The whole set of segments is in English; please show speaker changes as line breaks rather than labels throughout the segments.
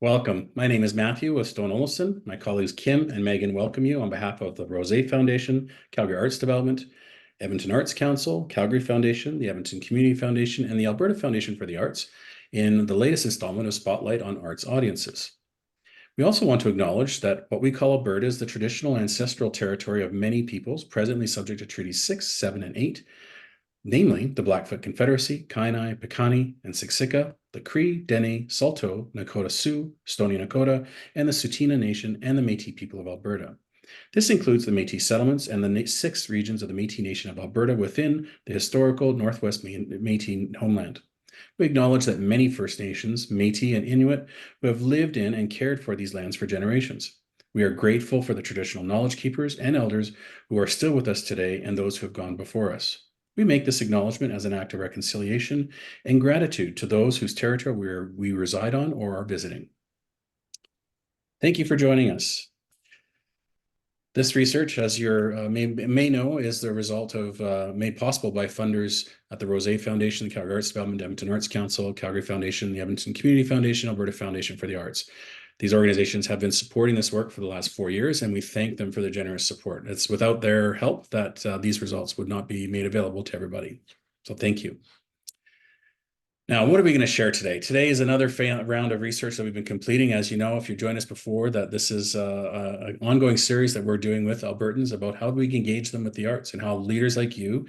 Welcome. My name is Matthew with Stone-Olafson. My colleagues Kim and Megan welcome you on behalf of the Rosé Foundation, Calgary Arts Development, Edmonton Arts Council, Calgary Foundation, the Edmonton Community Foundation, and the Alberta Foundation for the Arts in the latest installment of Spotlight on Arts Audiences. We also want to acknowledge that what we call Alberta is the traditional ancestral territory of many peoples presently subject to Treaties 6, 7, and 8, namely the Blackfoot Confederacy, Kainai, Piikani, and Siksika, the Cree, Dene, Saulteaux, Nakota Sioux, Stoney Nakoda, and the Tsuut'ina Nation and the Métis people of Alberta. This includes the Métis settlements and the 6 regions of the Métis Nation of Alberta within the historical Northwest Métis homeland. We acknowledge that many First Nations, Métis, and Inuit who have lived in and cared for these lands for generations. We are grateful for the traditional knowledge keepers and elders who are still with us today and those who have gone before us. We make this acknowledgement as an act of reconciliation and gratitude to those whose territory we reside on or are visiting. Thank you for joining us. This research, as you may know, is the result of made possible by funders at the Rosé Foundation, the Calgary Arts Development, Edmonton Arts Council, Calgary Foundation, the Edmonton Community Foundation, Alberta Foundation for the Arts. These organizations have been supporting this work for the last 4 years, and we thank them for their generous support. It's without their help that these results would not be made available to everybody. So thank you. Now, what are we going to share today? Today is another round of research that we've been completing. As you know, if you've joined us before, that this is an ongoing series that we're doing with Albertans about how we can engage them with the arts and how leaders like you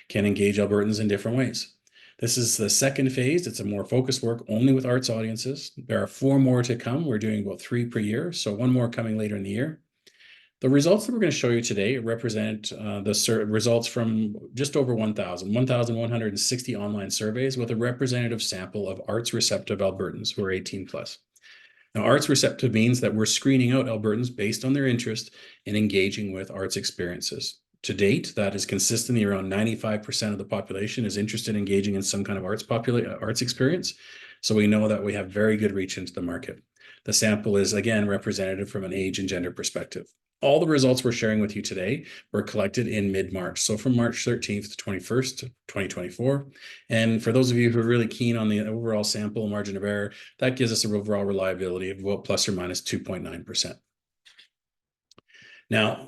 can engage Albertans in different ways. This is the second phase. It's a more focused work only with arts audiences. There are 4 more to come. We're doing about 3 per year, so 1 more coming later in the year. The results that we're going to show you today represent the results from just over 1,160 online surveys with a representative sample of arts receptive Albertans who are 18 plus. Now, arts receptive means that we're screening out Albertans based on their interest in engaging with arts experiences. To date, that is consistently around 95% of the population is interested in engaging in some kind of arts experience. So we know that we have very good reach into the market. The sample is, again, representative from an age and gender perspective. All the results we're sharing with you today were collected in mid-March, so from March 13th to 21st, 2024. And for those of you who are really keen on the overall sample margin of error, that gives us an overall reliability of about plus or minus 2.9%. Now,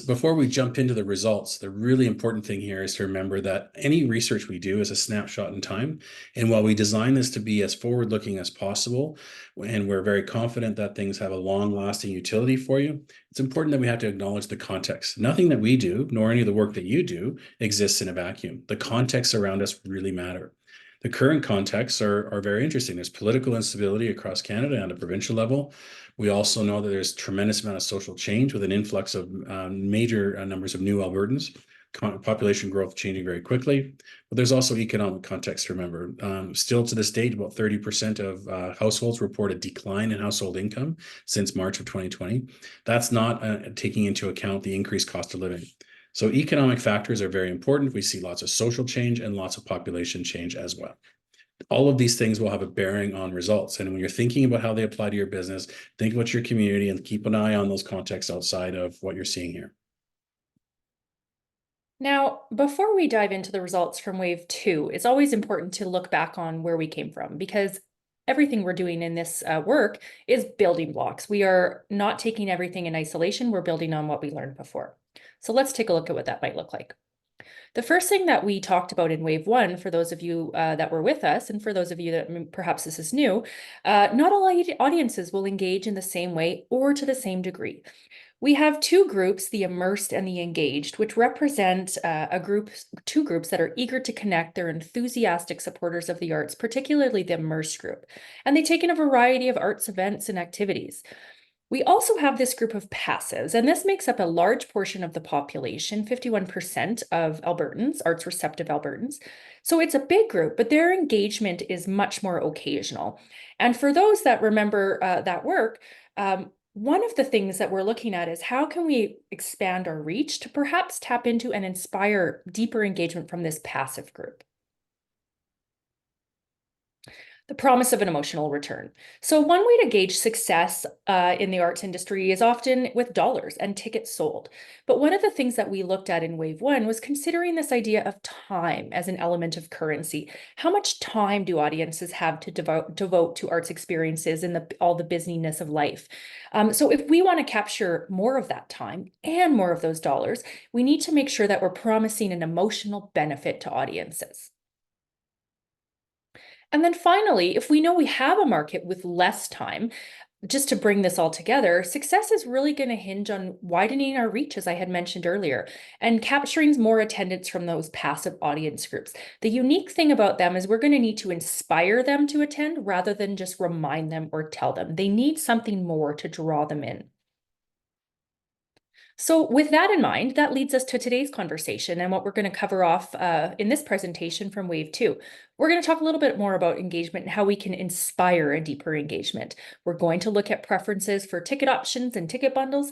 before we jump into the results, the really important thing here is to remember that any research we do is a snapshot in time. And while we design this to be as forward-looking as possible, and we're very confident that things have a long-lasting utility for you, it's important that we have to acknowledge the context. Nothing that we do, nor any of the work that you do, exists in a vacuum. The contexts around us really matter. The current contexts are very interesting. There's political instability across Canada on a provincial level. We also know that there's a tremendous amount of social change with an influx of major numbers of new Albertans, population growth changing very quickly. But there's also economic context to remember. Still to this date, about 30% of households report a decline in household income since March of 2020. That's not taking into account the increased cost of living. So economic factors are very important. We see lots of social change and lots of population change as well. All of these things will have a bearing on results. And when you're thinking about how they apply to your business, think about your community and keep an eye on those contexts outside of what you're seeing here.
Now, before we dive into the results from wave 2, it's always important to look back on where we came from because everything we're doing in this work is building blocks. We are not taking everything in isolation. We're building on what we learned before. So let's take a look at what that might look like. The first thing that we talked about in wave 1, for those of you that were with us, and for those of you that perhaps this is new, not all audiences will engage in the same way or to the same degree. We have 2 groups, the immersed and the engaged, which represent two groups that are eager to connect. They're enthusiastic supporters of the arts, particularly the immersed group, and they take in a variety of arts events and activities. We also have this group of passives, and this makes up a large portion of the population, 51% of Albertans, arts receptive Albertans. So it's a big group, but their engagement is much more occasional. And for those that remember that work, one of the things that we're looking at is how can we expand our reach to perhaps tap into and inspire deeper engagement from this passive group. The promise of an emotional return. So one way to gauge success in the arts industry is often with dollars and tickets sold. But one of the things that we looked at in wave one was considering this idea of time as an element of currency. How much time do audiences have to devote to arts experiences in all the busyness of life? So if we want to capture more of that time and more of those dollars, we need to make sure that we're promising an emotional benefit to audiences. And then finally, if we know we have a market with less time, just to bring this all together, success is really going to hinge on widening our reach, as I had mentioned earlier, and capturing more attendance from those passive audience groups. The unique thing about them is we're going to need to inspire them to attend rather than just remind them or tell them. They need something more to draw them in. So with that in mind, that leads us to today's conversation and what we're going to cover off in this presentation from Wave 2. We're going to talk a little bit more about engagement and how we can inspire a deeper engagement. We're going to look at preferences for ticket options and ticket bundles.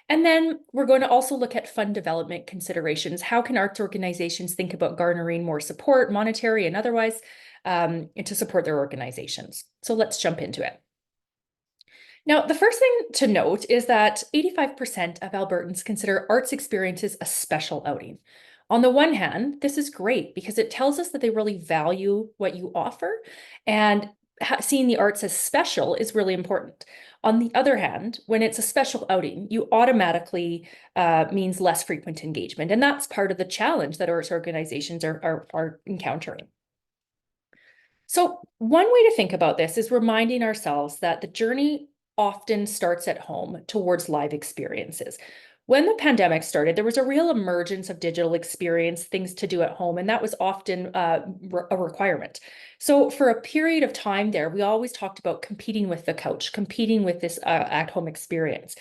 And then we're going to also look at fund development considerations. How can arts organizations think about garnering more support, monetary and otherwise, to support their organizations? So let's jump into it. Now, the first thing to note is that 85% of Albertans consider arts experiences a special outing. On the one hand, this is great because it tells us that they really value what you offer, and seeing the arts as special is really important. On the other hand, when it's a special outing, you automatically means less frequent engagement, and that's part of the challenge that arts organizations are encountering. So one way to think about this is reminding ourselves that the journey often starts at home towards live experiences. When the pandemic started, there was a real emergence of digital experience, things to do at home, and that was often a requirement. So for a period of time there, we always talked about competing with the couch, competing with this at-home experience.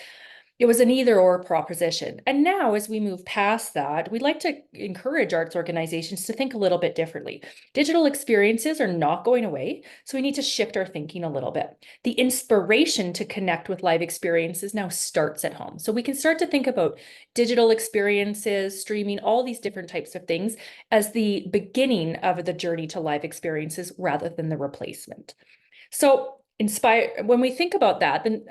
It was an either or proposition. And now, as we move past that, we'd like to encourage arts organizations to think a little bit differently. Digital experiences are not going away, so we need to shift our thinking a little bit. The inspiration to connect with live experiences now starts at home. So we can start to think about digital experiences, streaming, all these different types of things as the beginning of the journey to live experiences rather than the replacement. So when we think about that, then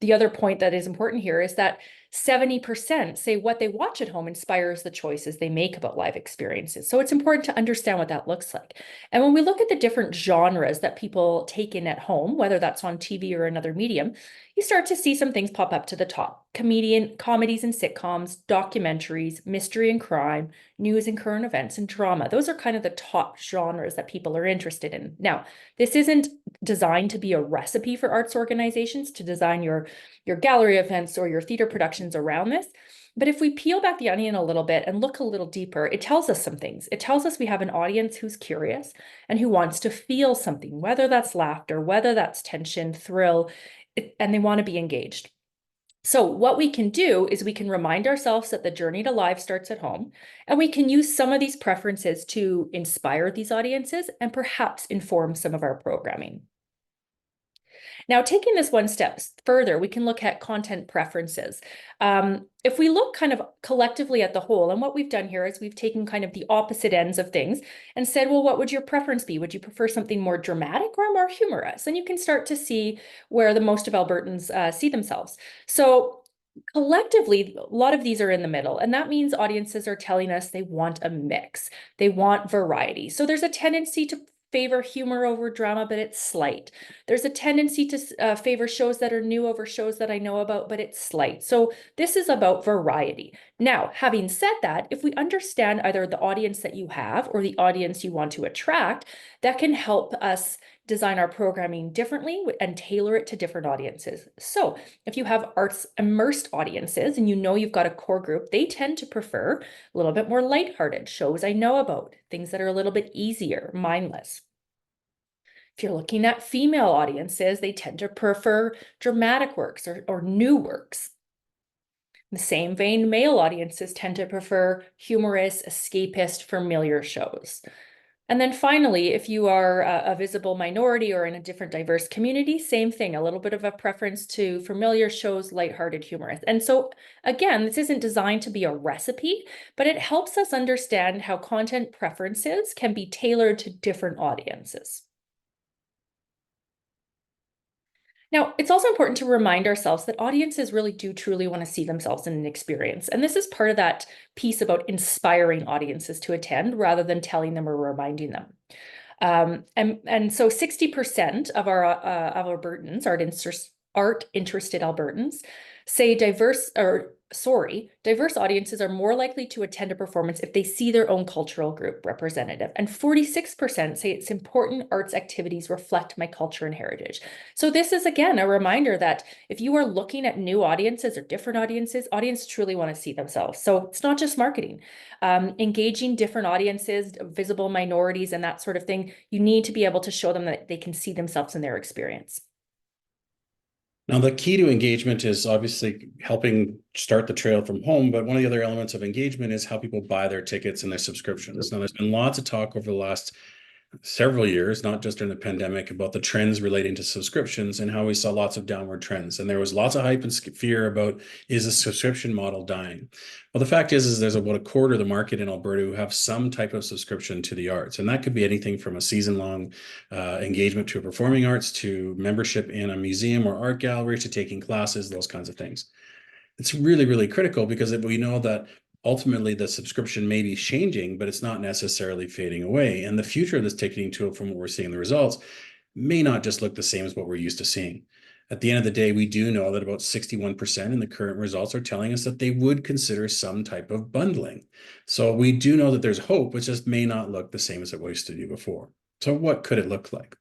the other point that is important here is that 70% say what they watch at home inspires the choices they make about live experiences. So it's important to understand what that looks like. And when we look at the different genres that people take in at home, whether that's on TV or another medium, you start to see some things pop up to the top. Comedies and sitcoms, documentaries, mystery and crime, news and current events, and drama. Those are kind of the top genres that people are interested in. Now, this isn't designed to be a recipe for arts organizations to design your gallery events or your theater productions around this. But if we peel back the onion a little bit and look a little deeper, it tells us some things. It tells us we have an audience who's curious and who wants to feel something, whether that's laughter, whether that's tension, thrill, and they want to be engaged. So what we can do is we can remind ourselves that the journey to live starts at home, and we can use some of these preferences to inspire these audiences and perhaps inform some of our programming. Now, taking this one step further, we can look at content preferences. If we look kind of collectively at the whole, and what we've done here is we've taken kind of the opposite ends of things and said, well, what would your preference be? Would you prefer something more dramatic or more humorous? And you can start to see where the most of Albertans see themselves. So collectively, a lot of these are in the middle, and that means audiences are telling us they want a mix. They want variety. So there's a tendency to favor humor over drama, but it's slight. There's a tendency to favor shows that are new over shows that I know about, but it's slight. So this is about variety. Now, having said that, if we understand either the audience that you have or the audience you want to attract, that can help us design our programming differently and tailor it to different audiences. So if you have arts immersed audiences and you know you've got a core group, they tend to prefer a little bit more lighthearted shows I know about, things that are a little bit easier, mindless. If you're looking at female audiences, they tend to prefer dramatic works or new works. In the same vein, male audiences tend to prefer humorous, escapist, familiar shows. And then finally, if you are a visible minority or in a different diverse community, same thing, a little bit of a preference to familiar shows, lighthearted, humorous. And so again, this isn't designed to be a recipe, but it helps us understand how content preferences can be tailored to different audiences. Now, it's also important to remind ourselves that audiences really do truly want to see themselves in an experience. And this is part of that piece about inspiring audiences to attend rather than telling them or reminding them. And so 60% of Albertans, art interested Albertans, say diverse audiences are more likely to attend a performance if they see their own cultural group representative. And 46% say it's important arts activities reflect my culture and heritage. So this is again a reminder that if you are looking at new audiences or different audiences, audiences truly want to see themselves. So it's not just marketing. Engaging different audiences, visible minorities, and that sort of thing, you need to be able to show them that they can see themselves in their experience.
Now, the key to engagement is obviously helping start the trail from home, but one of the other elements of engagement is how people buy their tickets and their subscriptions. Now, there's been lots of talk over the last several years, not just during the pandemic, about the trends relating to subscriptions and how we saw lots of downward trends. And there was lots of hype and fear about, is the subscription model dying? Well, the fact is there's about a quarter of the market in Alberta who have some type of subscription to the arts. And that could be anything from a season-long engagement to a performing arts, to membership in a museum or art gallery, to taking classes, those kinds of things. It's really, really critical because we know that ultimately the subscription may be changing, but it's not necessarily fading away. And the future of this ticketing tool, from what we're seeing in the results, may not just look the same as what we're used to seeing. At the end of the day, we do know that about 61% in the current results are telling us that they would consider some type of bundling. So we do know that there's hope, it just may not look the same as it used to do before. So what could it look like?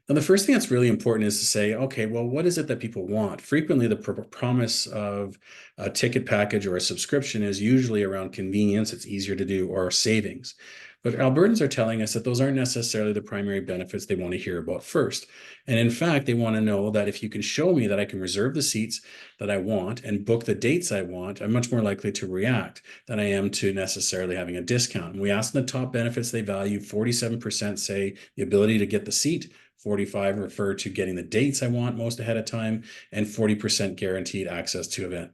Now, the first thing that's really important is to say, okay, well, what is it that people want? Frequently, the promise of a ticket package or a subscription is usually around convenience, it's easier to do, or savings. But Albertans are telling us that those aren't necessarily the primary benefits they want to hear about first. And in fact, they want to know that if you can show me that I can reserve the seats that I want and book the dates I want, I'm much more likely to react than I am to necessarily having a discount. And we asked them the top benefits they value. 47% say the ability to get the seat, 45 refer to getting the dates I want most ahead of time, and 40% guaranteed access to event.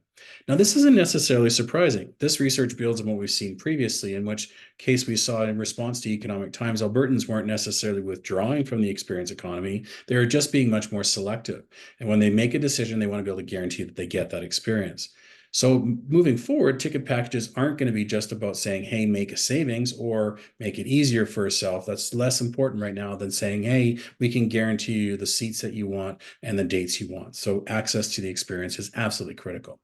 Now, this isn't necessarily surprising. This research builds on what we've seen previously, in which case we saw in response to economic times, Albertans weren't necessarily withdrawing from the experience economy. They are just being much more selective. And when they make a decision, they want to be able to guarantee that they get that experience. So moving forward, ticket packages aren't going to be just about saying, hey, make a savings or make it easier for yourself. That's less important right now than saying, hey, we can guarantee you the seats that you want and the dates you want. So access to the experience is absolutely critical.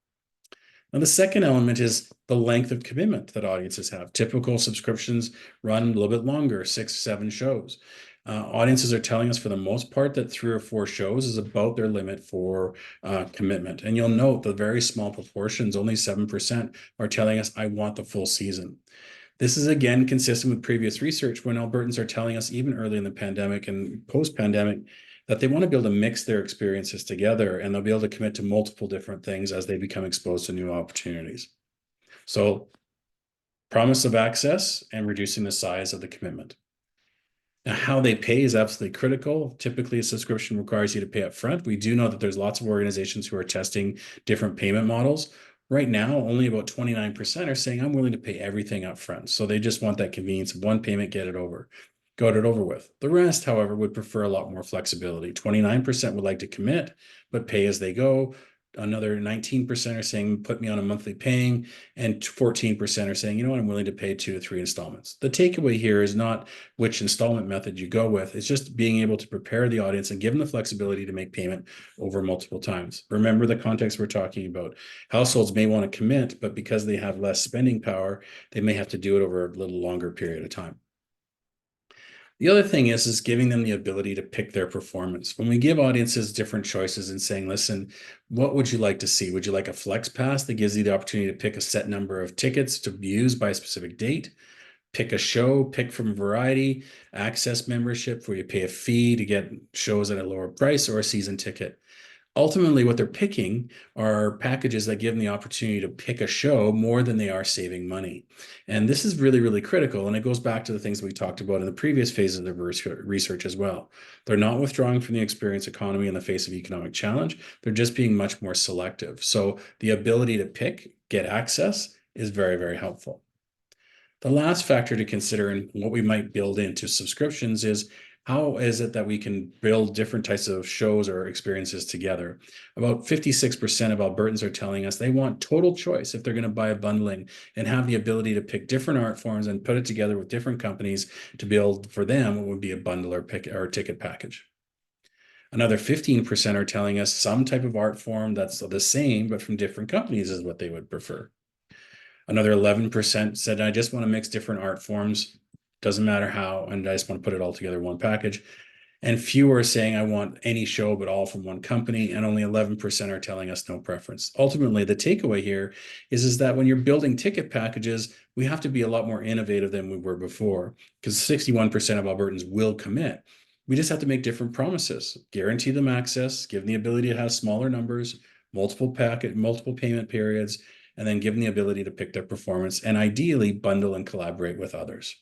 Now, the second element is the length of commitment that audiences have. Typical subscriptions run a little bit longer, 6, 7 shows. Audiences are telling us for the most part that 3 or 4 shows is about their limit for commitment. And you'll note the very small proportions, only 7%, are telling us, I want the full season. This is again consistent with previous research when Albertans are telling us even early in the pandemic and post-pandemic that they want to be able to mix their experiences together, and they'll be able to commit to multiple different things as they become exposed to new opportunities. So promise of access and reducing the size of the commitment. Now, how they pay is absolutely critical. Typically, a subscription requires you to pay up front. We do know that there's lots of organizations who are testing different payment models. Right now, only about 29% are saying, I'm willing to pay everything up front. So they just want that convenience of one payment, got it over with. The rest, however, would prefer a lot more flexibility. 29% would like to commit, but pay as they go. Another 19% are saying, put me on a monthly paying, and 14% are saying, you know what, I'm willing to pay 2 to 3 installments. The takeaway here is not which installment method you go with. It's just being able to prepare the audience and give them the flexibility to make payment over multiple times. Remember the context we're talking about. Households may want to commit, but because they have less spending power, they may have to do it over a little longer period of time. The other thing is giving them the ability to pick their performance. When we give audiences different choices and saying, listen, what would you like to see? Would you like a flex pass that gives you the opportunity to pick a set number of tickets to be used by a specific date? Pick a show, pick from a variety, access membership where you pay a fee to get shows at a lower price, or a season ticket. Ultimately, what they're picking are packages that give them the opportunity to pick a show more than they are saving money. And this is really, really critical. And it goes back to the things we talked about in the previous phases of the research as well. They're not withdrawing from the experience economy in the face of economic challenge. They're just being much more selective. So the ability to pick, get access is very, very helpful. The last factor to consider and what we might build into subscriptions is How is it that we can build different types of shows or experiences together? About 56% of Albertans are telling us they want total choice if they're going to buy a bundling and have the ability to pick different art forms and put it together with different companies to build for them what would be a bundle or ticket package. Another 15% are telling us some type of art form that's the same, but from different companies is what they would prefer. Another 11% said, I just want to mix different art forms, doesn't matter how, and I just want to put it all together in one package. And fewer are saying, I want any show, but all from one company. And only 11% are telling us no preference. Ultimately, the takeaway here is that when you're building ticket packages, we have to be a lot more innovative than we were before, because 61% of Albertans will commit. We just have to make different promises, guarantee them access, give them the ability to have smaller numbers, multiple payment periods, and then give them the ability to pick their performance and ideally bundle and collaborate with others.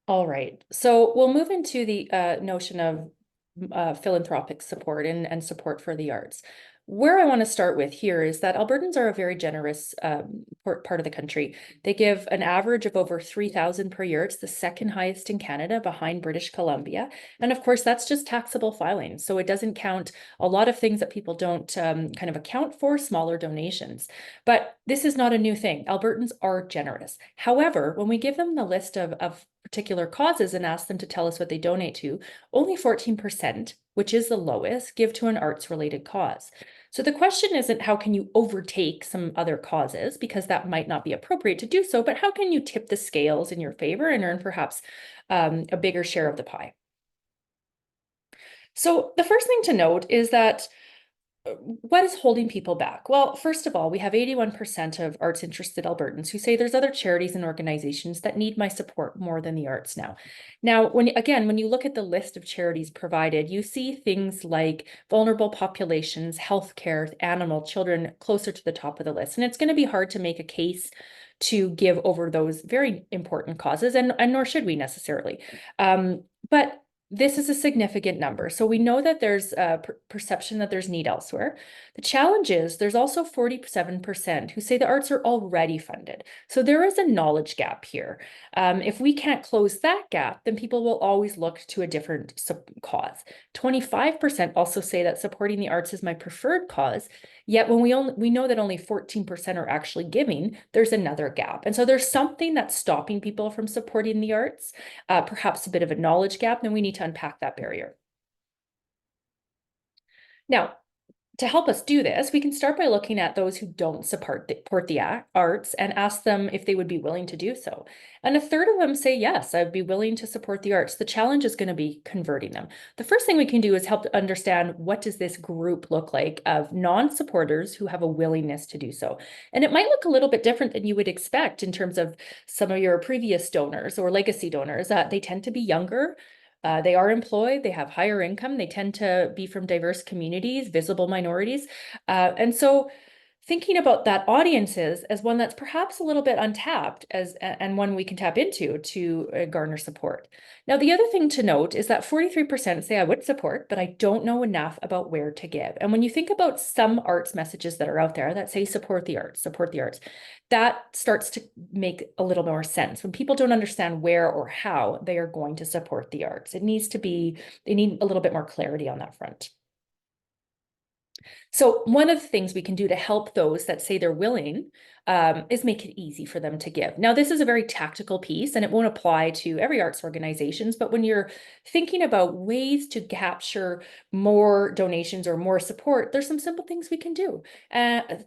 All right, so we'll move into the notion of philanthropic support and support for the arts. Where I want to start with here is that Albertans are a very generous part of the country. They give an average of over 3,000 per year. It's the second highest in Canada behind British Columbia. And of course, that's just taxable filings. So it doesn't count a lot of things that people don't kind of account for, smaller donations. But this is not a new thing. Albertans are generous. However, when we give them the list of particular causes and ask them to tell us what they donate to, only 14%, which is the lowest, give to an arts-related cause. So the question isn't how can you overtake some other causes, because that might not be appropriate to do so, but how can you tip the scales in your favor and earn perhaps a bigger share of the pie? So the first thing to note is that what is holding people back? Well, first of all, we have 81% of arts interested Albertans who say there's other charities and organizations that need my support more than the arts now. Now, when you look at the list of charities provided, you see things like vulnerable populations, healthcare, animal, children closer to the top of the list. And it's going to be hard to make a case to give over those very important causes, and nor should we necessarily. But this is a significant number. So we know that there's a perception that there's need elsewhere. The challenge is there's also 47% who say the arts are already funded. So there is a knowledge gap here. If we can't close that gap, then people will always look to a different cause. 25% also say that supporting the arts is my preferred cause. Yet when we know that only 14% are actually giving, there's another gap. And so there's something that's stopping people from supporting the arts, perhaps a bit of a knowledge gap, then we need to unpack that barrier. Now, to help us do this, we can start by looking at those who don't support the arts and ask them if they would be willing to do so. And a third of them say, yes, I'd be willing to support the arts. The challenge is going to be converting them. The first thing we can do is help to understand what does this group look like of non-supporters who have a willingness to do so. And it might look a little bit different than you would expect in terms of some of your previous donors or legacy donors. They tend to be younger. They are employed, they have higher income, they tend to be from diverse communities, visible minorities. And so thinking about that audiences as one that's perhaps a little bit untapped and one we can tap into to garner support. Now, the other thing to note is that 43% say I would support, but I don't know enough about where to give. And when you think about some arts messages that are out there that say support the arts, that starts to make a little more sense. When people don't understand where or how they are going to support the arts, they need a little bit more clarity on that front. So one of the things we can do to help those that say they're willing is make it easy for them to give. Now, this is a very tactical piece and it won't apply to every arts organizations, but when you're thinking about ways to capture more donations or more support, there's some simple things we can do.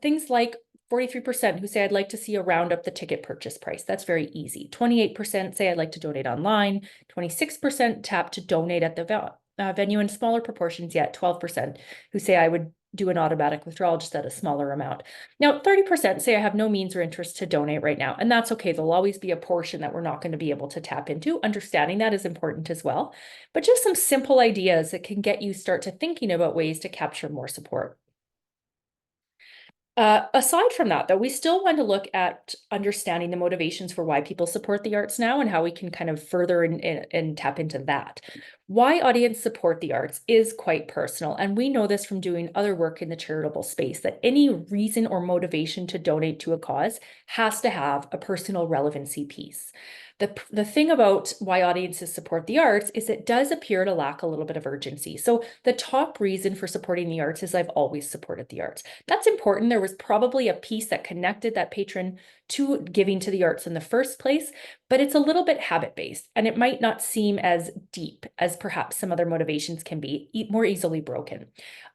Things like 43% who say I'd like to see a round up the ticket purchase price. That's very easy. 28% say I'd like to donate online. 26% tap to donate at the venue, in smaller proportions yet, 12% who say I would do an automatic withdrawal just at a smaller amount. Now, 30% say I have no means or interest to donate right now, and that's okay. There'll always be a portion that we're not going to be able to tap into. Understanding that is important as well, but just some simple ideas that can get you start to thinking about ways to capture more support. Aside from that, though, we still want to look at understanding the motivations for why people support the arts now and how we can kind of further and tap into that. Why audience support the arts is quite personal, and we know this from doing other work in the charitable space, that any reason or motivation to donate to a cause has to have a personal relevancy piece. The thing about why audiences support the arts is it does appear to lack a little bit of urgency. So the top reason for supporting the arts is I've always supported the arts. That's important. There was probably a piece that connected that patron to giving to the arts in the first place, but it's a little bit habit-based, and it might not seem as deep as perhaps some other motivations can be, more easily broken.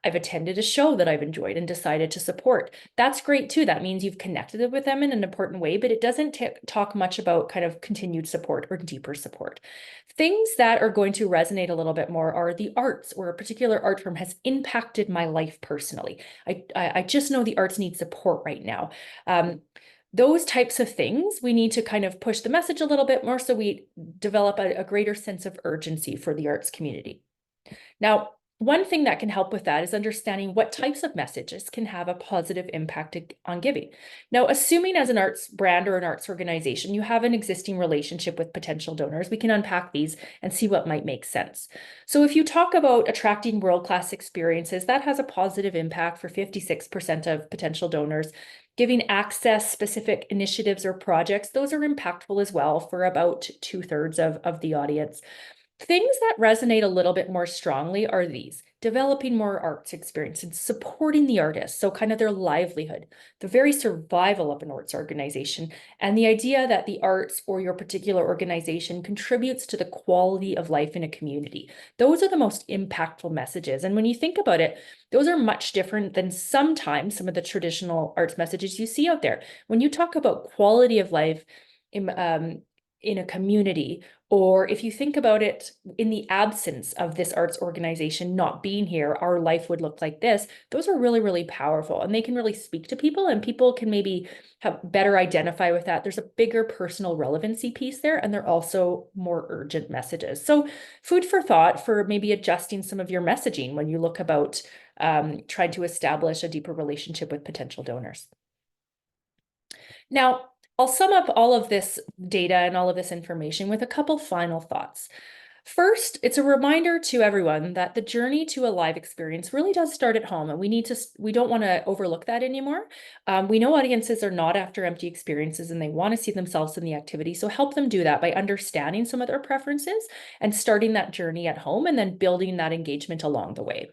I've attended a show that I've enjoyed and decided to support. That's great too. That means you've connected with them in an important way, but it doesn't talk much about kind of continued support or deeper support. Things that are going to resonate a little bit more are the arts, or a particular art form has impacted my life personally. I just know the arts need support right now. Those types of things, we need to kind of push the message a little bit more so we develop a greater sense of urgency for the arts community. Now, one thing that can help with that is understanding what types of messages can have a positive impact on giving. Now, assuming as an arts brand or an arts organization, you have an existing relationship with potential donors, we can unpack these and see what might make sense. So if you talk about attracting world-class experiences, that has a positive impact for 56% of potential donors. Giving access specific initiatives or projects, those are impactful as well for about 2/3 of the audience. Things that resonate a little bit more strongly are these: developing more arts experience and supporting the artists, so kind of their livelihood, the very survival of an arts organization, and the idea that the arts or your particular organization contributes to the quality of life in a community. Those are the most impactful messages. And when you think about it, those are much different than sometimes some of the traditional arts messages you see out there. When you talk about quality of life in a community, or if you think about it in the absence of this arts organization not being here, our life would look like this. Those are really, really powerful, and they can really speak to people, and people can maybe have better identify with that. There's a bigger personal relevancy piece there, and they're also more urgent messages. So food for thought for maybe adjusting some of your messaging when you look about trying to establish a deeper relationship with potential donors. Now, I'll sum up all of this data and all of this information with a couple final thoughts. First, it's a reminder to everyone that the journey to a live experience really does start at home, and we don't want to overlook that anymore. We know audiences are not after empty experiences and they want to see themselves in the activity, so help them do that by understanding some of their preferences and starting that journey at home and then building that engagement along the way.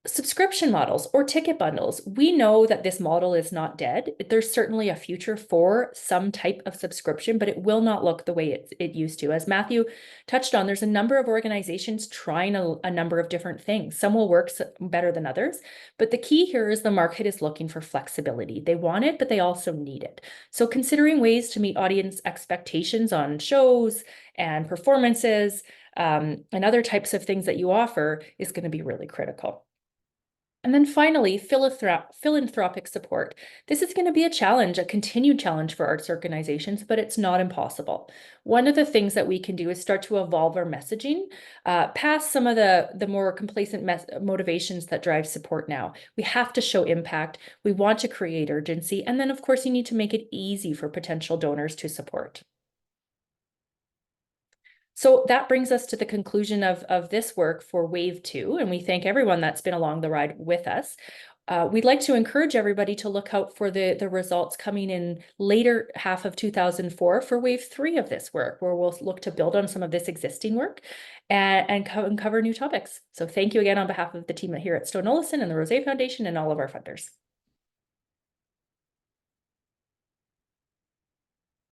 Subscription models or ticket bundles. We know that this model is not dead. There's certainly a future for some type of subscription, but it will not look the way it used to. As Matthew touched on, there's a number of organizations trying a number of different things. Some will work better than others, but the key here is the market is looking for flexibility. They want it, but they also need it. So considering ways to meet audience expectations on shows and performances and other types of things that you offer is going to be really critical. And then finally, philanthropic support. This is going to be a challenge, a continued challenge for arts organizations, but it's not impossible. One of the things that we can do is start to evolve our messaging past some of the more complacent motivations that drive support now. We have to show impact. We want to create urgency. And then, of course, you need to make it easy for potential donors to support. So that brings us to the conclusion of this work for Wave 2, and we thank everyone that's been along the ride with us. We'd like to encourage everybody to look out for the results coming in later half of 2004 for Wave 3 of this work, where we'll look to build on some of this existing work and cover new topics. So thank you again on behalf of the team here at Stone-Olafson and the Rosé Foundation and all of our funders.